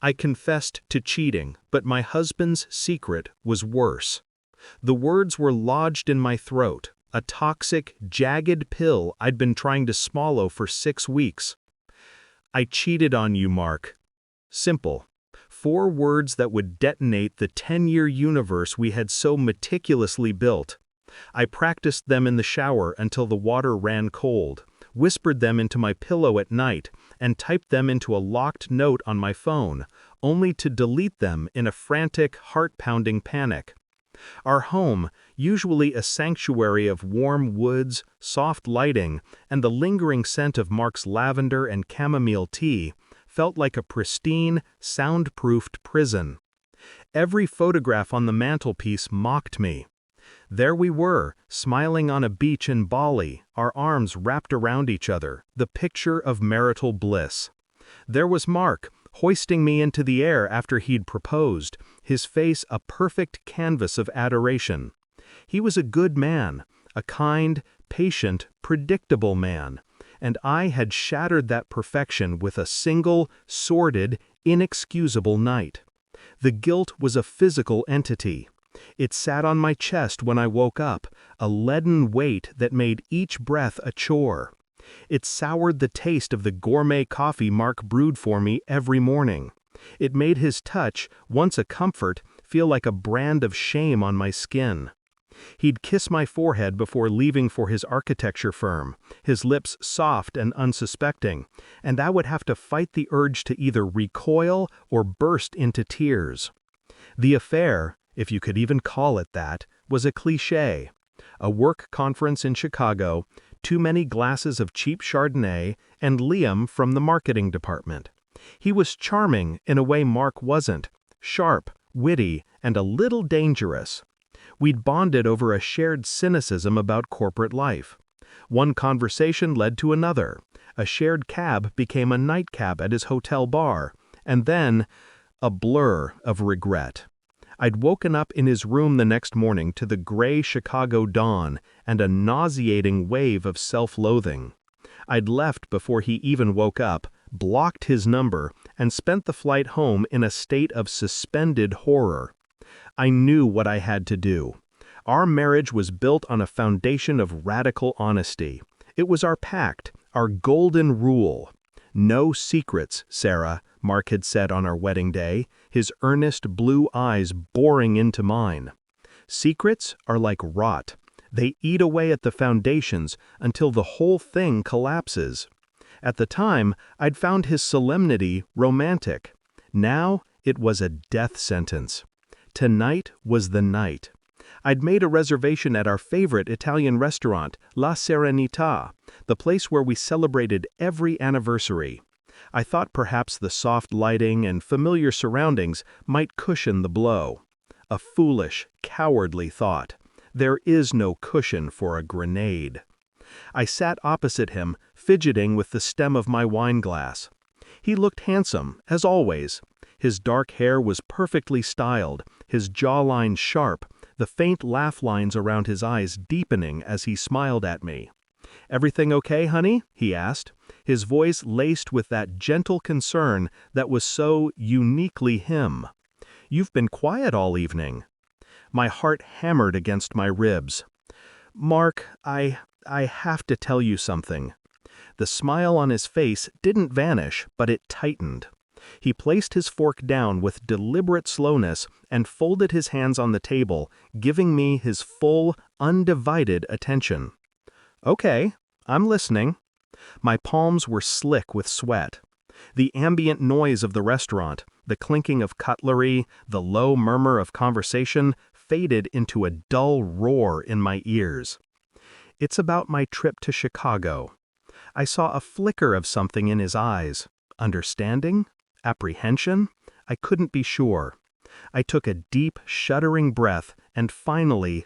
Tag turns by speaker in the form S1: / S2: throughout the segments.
S1: I confessed to cheating, but my husband's secret was worse. The words were lodged in my throat, a toxic, jagged pill I'd been trying to swallow for 6 weeks. I cheated on you, Mark. Simple. 4 words that would detonate the 10-year universe we had so meticulously built. I practiced them in the shower until the water ran cold, whispered them into my pillow at night, and typed them into a locked note on my phone, only to delete them in a frantic, heart-pounding panic. Our home, usually a sanctuary of warm woods, soft lighting, and the lingering scent of Mark's lavender and chamomile tea, felt like a pristine, soundproofed prison. Every photograph on the mantelpiece mocked me. There we were, smiling on a beach in Bali, our arms wrapped around each other, the picture of marital bliss. There was Mark, hoisting me into the air after he'd proposed, his face a perfect canvas of adoration. He was a good man, a kind, patient, predictable man, and I had shattered that perfection with a single, sordid, inexcusable night. The guilt was a physical entity. It sat on my chest when I woke up, a leaden weight that made each breath a chore. It soured the taste of the gourmet coffee Mark brewed for me every morning. It made his touch, once a comfort, feel like a brand of shame on my skin. He'd kiss my forehead before leaving for his architecture firm, his lips soft and unsuspecting, and I would have to fight the urge to either recoil or burst into tears. The affair, if you could even call it that, was a cliché. A work conference in Chicago, too many glasses of cheap Chardonnay, and Liam from the marketing department. He was charming in a way Mark wasn't, sharp, witty, and a little dangerous. We'd bonded over a shared cynicism about corporate life. One conversation led to another. A shared cab became a nightcap at his hotel bar, and then a blur of regret. I'd woken up in his room the next morning to the gray Chicago dawn and a nauseating wave of self-loathing. I'd left before he even woke up, blocked his number, and spent the flight home in a state of suspended horror. I knew what I had to do. Our marriage was built on a foundation of radical honesty. It was our pact, our golden rule. No secrets, Sarah, Mark had said on our wedding day, his earnest blue eyes boring into mine. Secrets are like rot. They eat away at the foundations until the whole thing collapses. At the time, I'd found his solemnity romantic. Now, it was a death sentence. Tonight was the night. I'd made a reservation at our favorite Italian restaurant, La Serenità, the place where we celebrated every anniversary. I thought perhaps the soft lighting and familiar surroundings might cushion the blow. A foolish, cowardly thought. There is no cushion for a grenade. I sat opposite him, fidgeting with the stem of my wine glass. He looked handsome, as always. His dark hair was perfectly styled, his jawline sharp, the faint laugh lines around his eyes deepening as he smiled at me. "Everything okay, honey?" he asked, his voice laced with that gentle concern that was so uniquely him. "You've been quiet all evening." My heart hammered against my ribs. "Mark, I have to tell you something." The smile on his face didn't vanish, but it tightened. He placed his fork down with deliberate slowness and folded his hands on the table, giving me his full, undivided attention. "Okay, I'm listening." My palms were slick with sweat. The ambient noise of the restaurant, the clinking of cutlery, the low murmur of conversation faded into a dull roar in my ears. "It's about my trip to Chicago." I saw a flicker of something in his eyes. Understanding? Apprehension? I couldn't be sure. I took a deep, shuddering breath, and finally,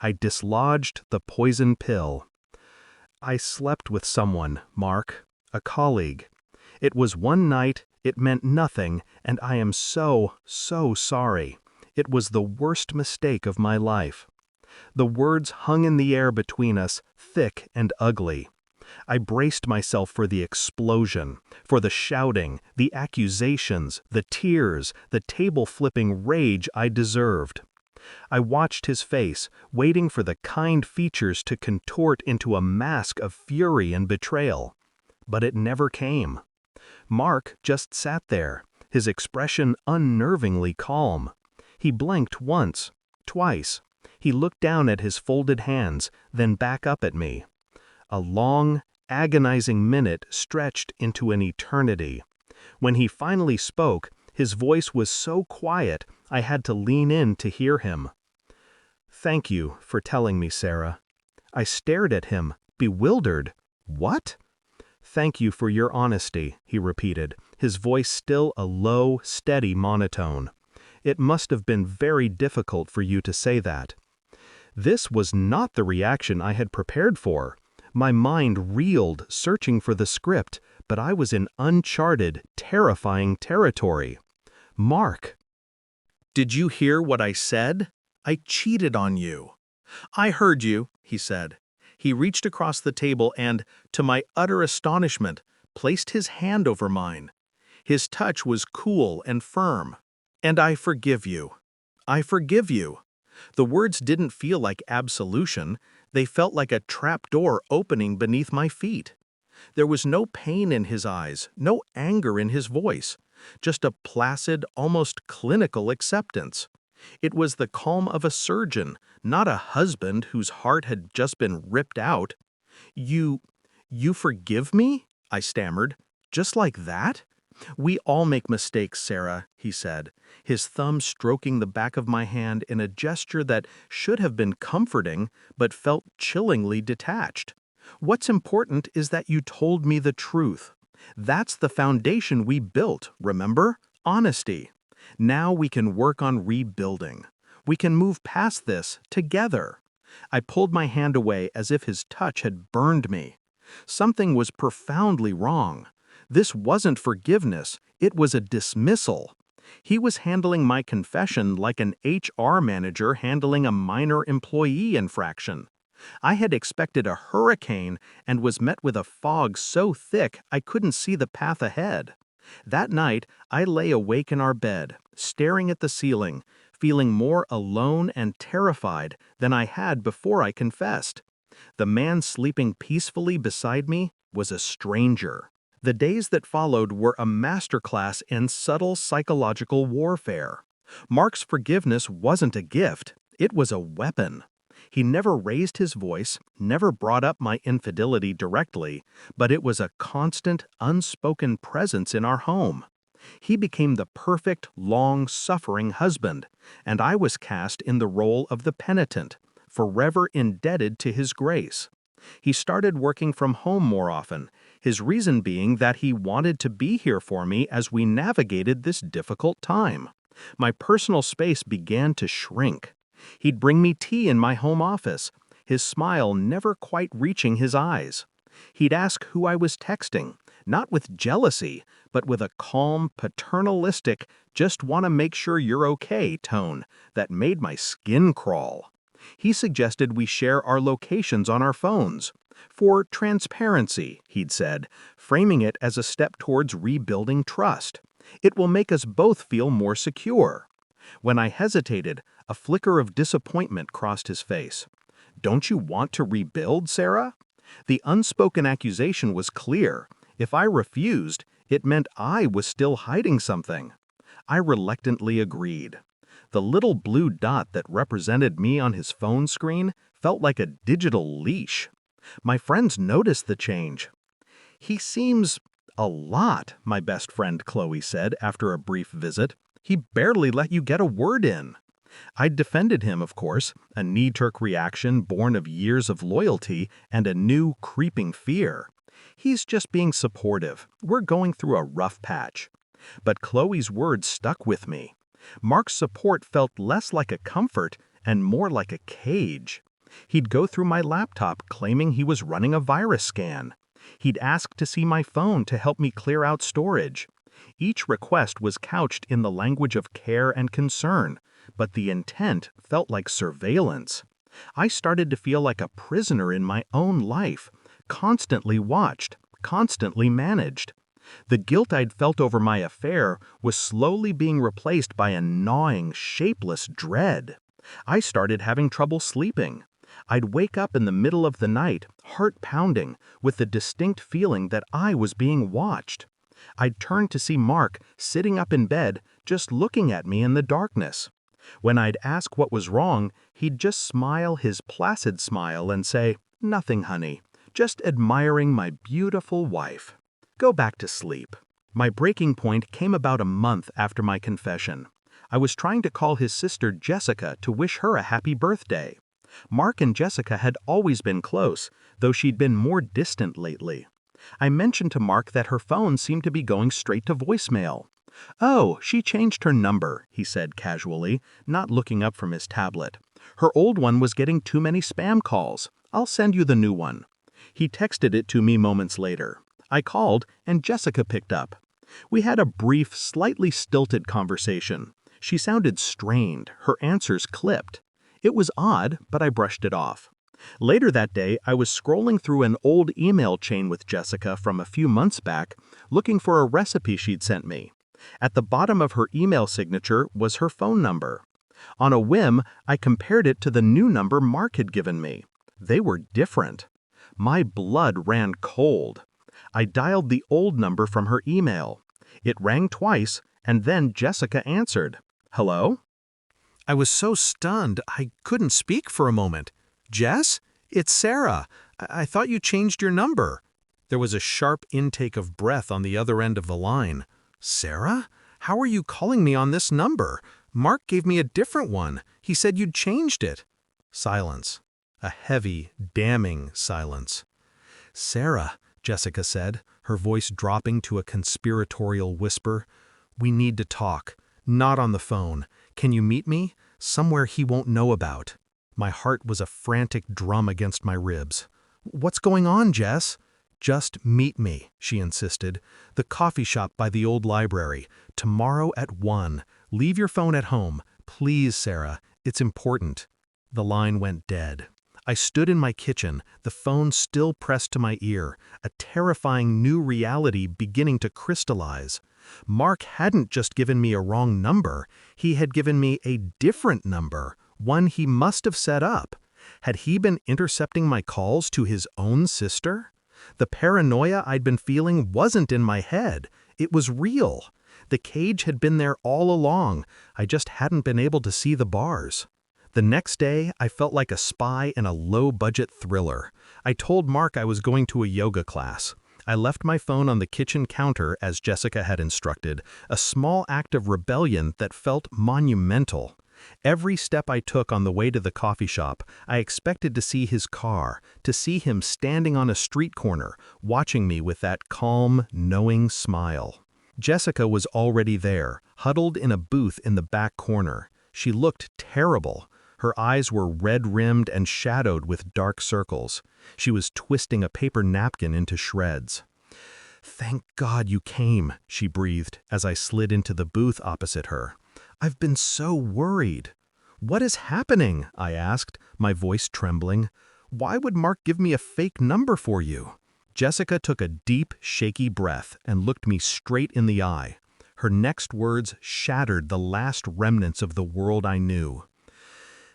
S1: I dislodged the poison pill. "I slept with someone, Mark, a colleague. It was one night, it meant nothing, and I am so sorry. It was the worst mistake of my life." The words hung in the air between us, thick and ugly. I braced myself for the explosion, for the shouting, the accusations, the tears, the table-flipping rage I deserved. I watched his face, waiting for the kind features to contort into a mask of fury and betrayal. But it never came. Mark just sat there, his expression unnervingly calm. He blinked once, twice. He looked down at his folded hands, then back up at me. A long, agonizing minute stretched into an eternity. When he finally spoke, his voice was so quiet I had to lean in to hear him. "Thank you for telling me, Sarah." I stared at him, bewildered. "What?" "Thank you for your honesty," he repeated, his voice still a low, steady monotone. "It must have been very difficult for you to say that." This was not the reaction I had prepared for. My mind reeled, searching for the script, but I was in uncharted, terrifying territory. "Mark, did you hear what I said? I cheated on you." "I heard you," he said. He reached across the table and, to my utter astonishment, placed his hand over mine. His touch was cool and firm. "And I forgive you. I forgive you." The words didn't feel like absolution, they felt like a trapdoor opening beneath my feet. There was no pain in his eyes, no anger in his voice, just a placid, almost clinical acceptance. It was the calm of a surgeon, not a husband whose heart had just been ripped out. You forgive me?" I stammered. "Just like that?" "We all make mistakes, Sarah," he said, his thumb stroking the back of my hand in a gesture that should have been comforting but felt chillingly detached. "What's important is that you told me the truth. That's the foundation we built, remember? Honesty. Now we can work on rebuilding. We can move past this together." I pulled my hand away as if his touch had burned me. Something was profoundly wrong. This wasn't forgiveness, it was a dismissal. He was handling my confession like an HR manager handling a minor employee infraction. I had expected a hurricane and was met with a fog so thick I couldn't see the path ahead. That night, I lay awake in our bed, staring at the ceiling, feeling more alone and terrified than I had before I confessed. The man sleeping peacefully beside me was a stranger. The days that followed were a masterclass in subtle psychological warfare. Mark's forgiveness wasn't a gift, it was a weapon. He never raised his voice, never brought up my infidelity directly, but it was a constant, unspoken presence in our home. He became the perfect, long-suffering husband, and I was cast in the role of the penitent, forever indebted to his grace. He started working from home more often, his reason being that he wanted to be here for me as we navigated this difficult time. My personal space began to shrink. He'd bring me tea in my home office, his smile never quite reaching his eyes. He'd ask who I was texting, not with jealousy, but with a calm, paternalistic, just want to make sure you're okay tone that made my skin crawl. He suggested we share our locations on our phones. For transparency, he'd said, framing it as a step towards rebuilding trust. It will make us both feel more secure. When I hesitated, a flicker of disappointment crossed his face. "Don't you want to rebuild, Sarah?" The unspoken accusation was clear. If I refused, it meant I was still hiding something. I reluctantly agreed. The little blue dot that represented me on his phone screen felt like a digital leash. My friends noticed the change. "He seems a lot," my best friend Chloe said after a brief visit. "He barely let you get a word in." I defended him, of course, a knee-jerk reaction born of years of loyalty and a new, creeping fear. "He's just being supportive. We're going through a rough patch." But Chloe's words stuck with me. Mark's support felt less like a comfort and more like a cage. He'd go through my laptop claiming he was running a virus scan. He'd ask to see my phone to help me clear out storage. Each request was couched in the language of care and concern, but the intent felt like surveillance. I started to feel like a prisoner in my own life, constantly watched, constantly managed. The guilt I'd felt over my affair was slowly being replaced by a gnawing, shapeless dread. I started having trouble sleeping. I'd wake up in the middle of the night, heart pounding, with the distinct feeling that I was being watched. I'd turn to see Mark sitting up in bed, just looking at me in the darkness. When I'd ask what was wrong, he'd just smile his placid smile and say, "Nothing, honey, just admiring my beautiful wife. Go back to sleep." My breaking point came about a month after my confession. I was trying to call his sister Jessica to wish her a happy birthday. Mark and Jessica had always been close, though she'd been more distant lately. I mentioned to Mark that her phone seemed to be going straight to voicemail. "Oh, she changed her number," he said casually, not looking up from his tablet. "Her old one was getting too many spam calls. I'll send you the new one." He texted it to me moments later. I called, and Jessica picked up. We had a brief, slightly stilted conversation. She sounded strained, her answers clipped. It was odd, but I brushed it off. Later that day, I was scrolling through an old email chain with Jessica from a few months back, looking for a recipe she'd sent me. At the bottom of her email signature was her phone number. On a whim, I compared it to the new number Mark had given me. They were different. My blood ran cold. I dialed the old number from her email. It rang twice, and then Jessica answered. "Hello?" I was so stunned I couldn't speak for a moment. "Jess? It's Sarah. I thought you changed your number." There was a sharp intake of breath on the other end of the line. "Sarah? How are you calling me on this number? Mark gave me a different one. He said you'd changed it." Silence. A heavy, damning silence. "Sarah," Jessica said, her voice dropping to a conspiratorial whisper, "we need to talk. Not on the phone. Can you meet me? Somewhere he won't know about." My heart was a frantic drum against my ribs. "What's going on, Jess?" "Just meet me," she insisted. "The coffee shop by the old library. Tomorrow at 1. Leave your phone at home. Please, Sarah. It's important." The line went dead. I stood in my kitchen, the phone still pressed to my ear, a terrifying new reality beginning to crystallize. Mark hadn't just given me a wrong number, he had given me a different number, one he must have set up. Had he been intercepting my calls to his own sister? The paranoia I'd been feeling wasn't in my head, it was real. The cage had been there all along, I just hadn't been able to see the bars. The next day, I felt like a spy in a low-budget thriller. I told Mark I was going to a yoga class. I left my phone on the kitchen counter as Jessica had instructed, a small act of rebellion that felt monumental. Every step I took on the way to the coffee shop, I expected to see his car, to see him standing on a street corner, watching me with that calm, knowing smile. Jessica was already there, huddled in a booth in the back corner. She looked terrible. Her eyes were red-rimmed and shadowed with dark circles. She was twisting a paper napkin into shreds. "Thank God you came," she breathed as I slid into the booth opposite her. "I've been so worried." "What is happening?" I asked, my voice trembling. "Why would Mark give me a fake number for you?" Jessica took a deep, shaky breath and looked me straight in the eye. Her next words shattered the last remnants of the world I knew.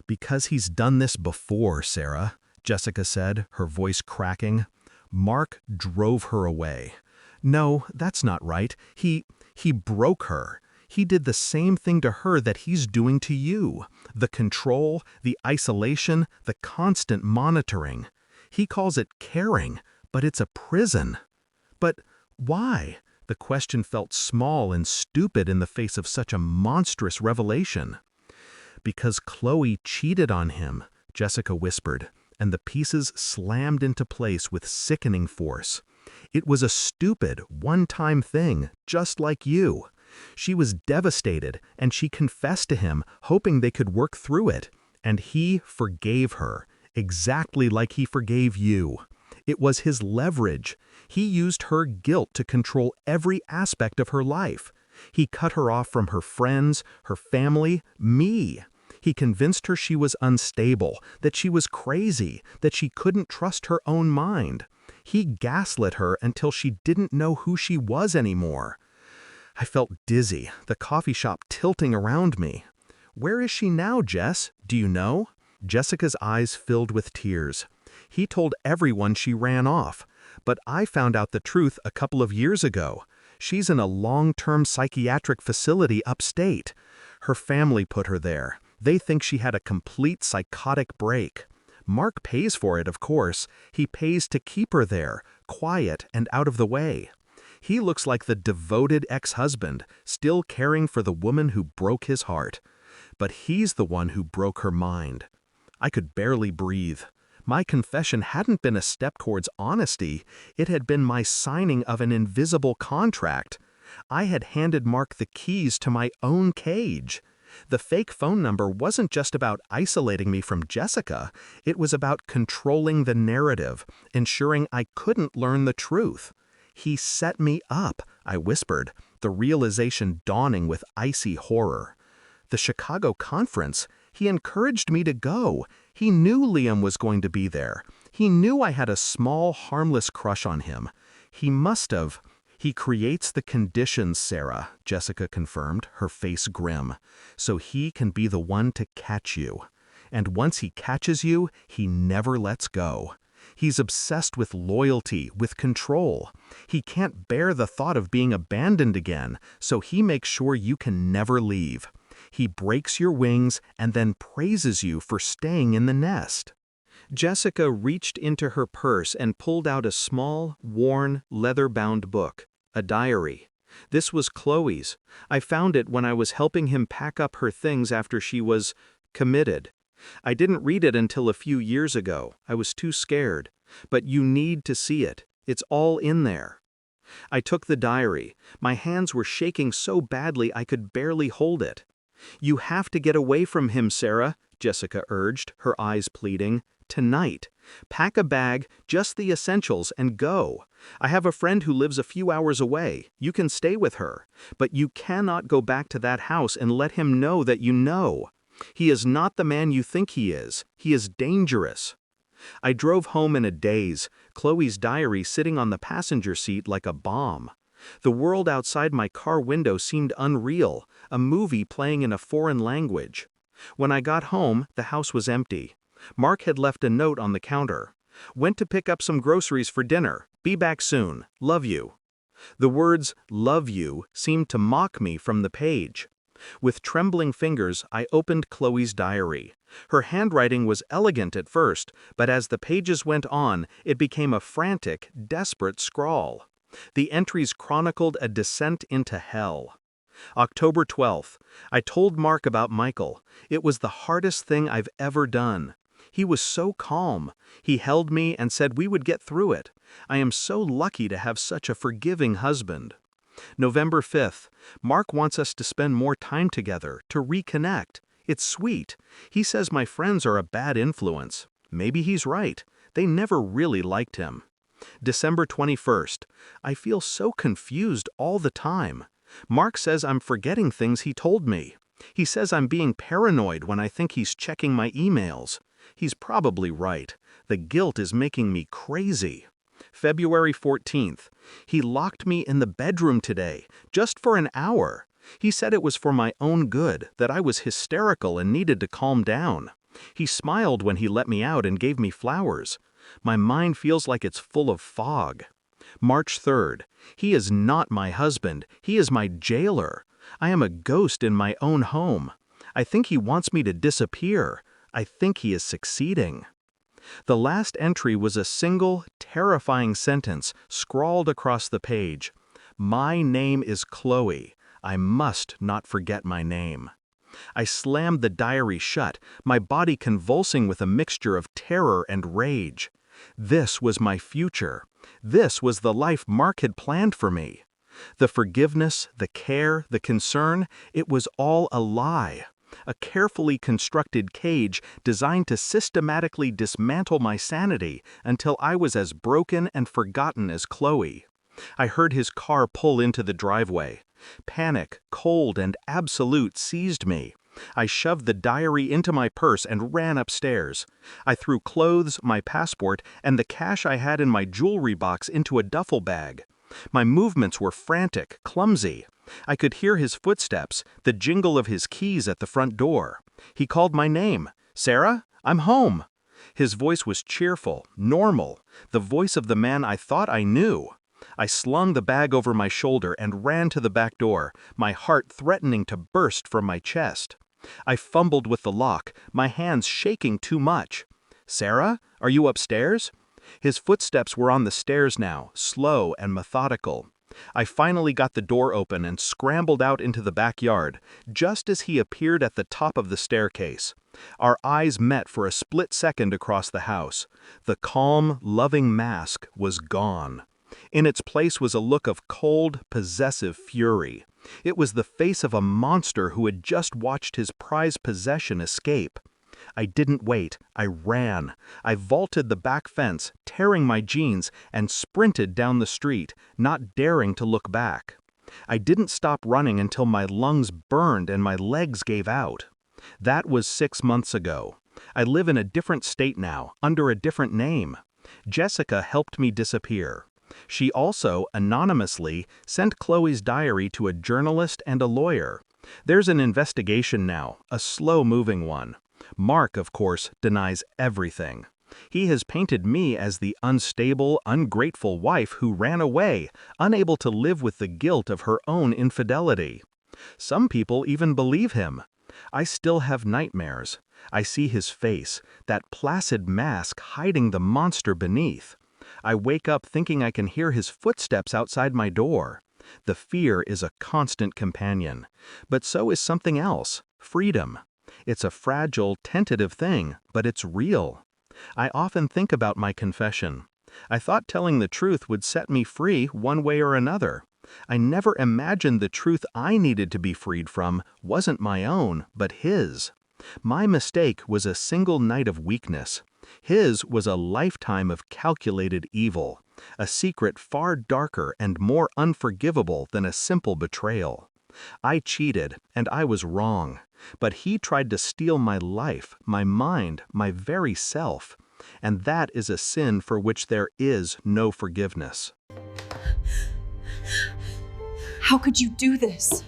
S1: "Because he's done this before, Sarah," Jessica said, her voice cracking. "Mark drove her away. No, that's not right. He broke her. He did the same thing to her that he's doing to you. The control, the isolation, the constant monitoring. He calls it caring, but it's a prison." "But why?" The question felt small and stupid in the face of such a monstrous revelation. "Because Chloe cheated on him," Jessica whispered, and the pieces slammed into place with sickening force. "It was a stupid, one-time thing, just like you. She was devastated, and she confessed to him, hoping they could work through it. And he forgave her, exactly like he forgave you. It was his leverage. He used her guilt to control every aspect of her life. He cut her off from her friends, her family, me. He convinced her she was unstable, that she was crazy, that she couldn't trust her own mind. He gaslit her until she didn't know who she was anymore. I felt dizzy, the coffee shop tilting around me. Where is she now, Jess? Do you know? Jessica's eyes filled with tears. He told everyone she ran off, but I found out the truth a couple of years ago. She's in a long-term psychiatric facility upstate. Her family put her there. They think she had a complete psychotic break. Mark pays for it, of course. He pays to keep her there, quiet and out of the way. He looks like the devoted ex-husband, still caring for the woman who broke his heart. But he's the one who broke her mind. I could barely breathe. My confession hadn't been a step towards honesty. It had been my signing of an invisible contract. I had handed Mark the keys to my own cage. The fake phone number wasn't just about isolating me from Jessica. It was about controlling the narrative, ensuring I couldn't learn the truth. He set me up, I whispered, the realization dawning with icy horror. The Chicago conference, he encouraged me to go. He knew Liam was going to be there. He knew I had a small, harmless crush on him. He must have. He creates the conditions, Sarah, Jessica confirmed, her face grim, so he can be the one to catch you. And once he catches you, he never lets go. He's obsessed with loyalty, with control. He can't bear the thought of being abandoned again, so he makes sure you can never leave. He breaks your wings and then praises you for staying in the nest. Jessica reached into her purse and pulled out a small, worn, leather-bound book, a diary. This was Chloe's. I found it when I was helping him pack up her things after she was committed. I didn't read it until a few years ago. I was too scared. But you need to see it. It's all in there. I took the diary. My hands were shaking so badly I could barely hold it. You have to get away from him, Sarah, Jessica urged, her eyes pleading. Tonight. Pack a bag, just the essentials, and go. I have a friend who lives a few hours away. You can stay with her. But you cannot go back to that house and let him know that you know. He is not the man you think he is. He is dangerous. I drove home in a daze, Chloe's diary sitting on the passenger seat like a bomb. The world outside my car window seemed unreal, a movie playing in a foreign language. When I got home, the house was empty. Mark had left a note on the counter. Went to pick up some groceries for dinner. Be back soon. Love you. The words, love you, seemed to mock me from the page. With trembling fingers, I opened Chloe's diary. Her handwriting was elegant at first, but as the pages went on, it became a frantic, desperate scrawl. The entries chronicled a descent into hell. October 12th. I told Mark about Michael. It was the hardest thing I've ever done. He was so calm. He held me and said we would get through it. I am so lucky to have such a forgiving husband. November 5th. Mark wants us to spend more time together, to reconnect. It's sweet. He says my friends are a bad influence. Maybe he's right. They never really liked him. December 21st. I feel so confused all the time. Mark says I'm forgetting things he told me. He says I'm being paranoid when I think he's checking my emails. He's probably right. The guilt is making me crazy. February 14th. He locked me in the bedroom today, just for an hour. He said it was for my own good, that I was hysterical and needed to calm down. He smiled when he let me out and gave me flowers. My mind feels like it's full of fog. March 3rd. He is not my husband. He is my jailer. I am a ghost in my own home. I think he wants me to disappear. I think he is succeeding. The last entry was a single, terrifying sentence scrawled across the page. My name is Chloe. I must not forget my name. I slammed the diary shut, my body convulsing with a mixture of terror and rage. This was my future. This was the life Mark had planned for me. The forgiveness, the care, the concern, it was all a lie. A carefully constructed cage designed to systematically dismantle my sanity until I was as broken and forgotten as Chloe. I heard his car pull into the driveway. Panic, cold and absolute, seized me. I shoved the diary into my purse and ran upstairs. I threw clothes, my passport, and the cash I had in my jewelry box into a duffel bag. My movements were frantic, clumsy. I could hear his footsteps, the jingle of his keys at the front door. He called my name. "Sarah, I'm home." His voice was cheerful, normal, the voice of the man I thought I knew. I slung the bag over my shoulder and ran to the back door, my heart threatening to burst from my chest. I fumbled with the lock, my hands shaking too much. "Sarah, are you upstairs?" His footsteps were on the stairs now, slow and methodical. I finally got the door open and scrambled out into the backyard, just as he appeared at the top of the staircase. Our eyes met for a split second across the house. The calm, loving mask was gone. In its place was a look of cold, possessive fury. It was the face of a monster who had just watched his prized possession escape. I didn't wait. I ran. I vaulted the back fence, tearing my jeans, and sprinted down the street, not daring to look back. I didn't stop running until my lungs burned and my legs gave out. That was 6 months ago. I live in a different state now, under a different name. Jessica helped me disappear. She also, anonymously, sent Chloe's diary to a journalist and a lawyer. There's an investigation now, a slow-moving one. Mark, of course, denies everything. He has painted me as the unstable, ungrateful wife who ran away, unable to live with the guilt of her own infidelity. Some people even believe him. I still have nightmares. I see his face, that placid mask hiding the monster beneath. I wake up thinking I can hear his footsteps outside my door. The fear is a constant companion. But so is something else, freedom. It's a fragile, tentative thing, but it's real. I often think about my confession. I thought telling the truth would set me free one way or another. I never imagined the truth I needed to be freed from wasn't my own, but his. My mistake was a single night of weakness. His was a lifetime of calculated evil, a secret far darker and more unforgivable than a simple betrayal. I cheated, and I was wrong. But he tried to steal my life, my mind, my very self. And that is a sin for which there is no forgiveness.
S2: How could you do this?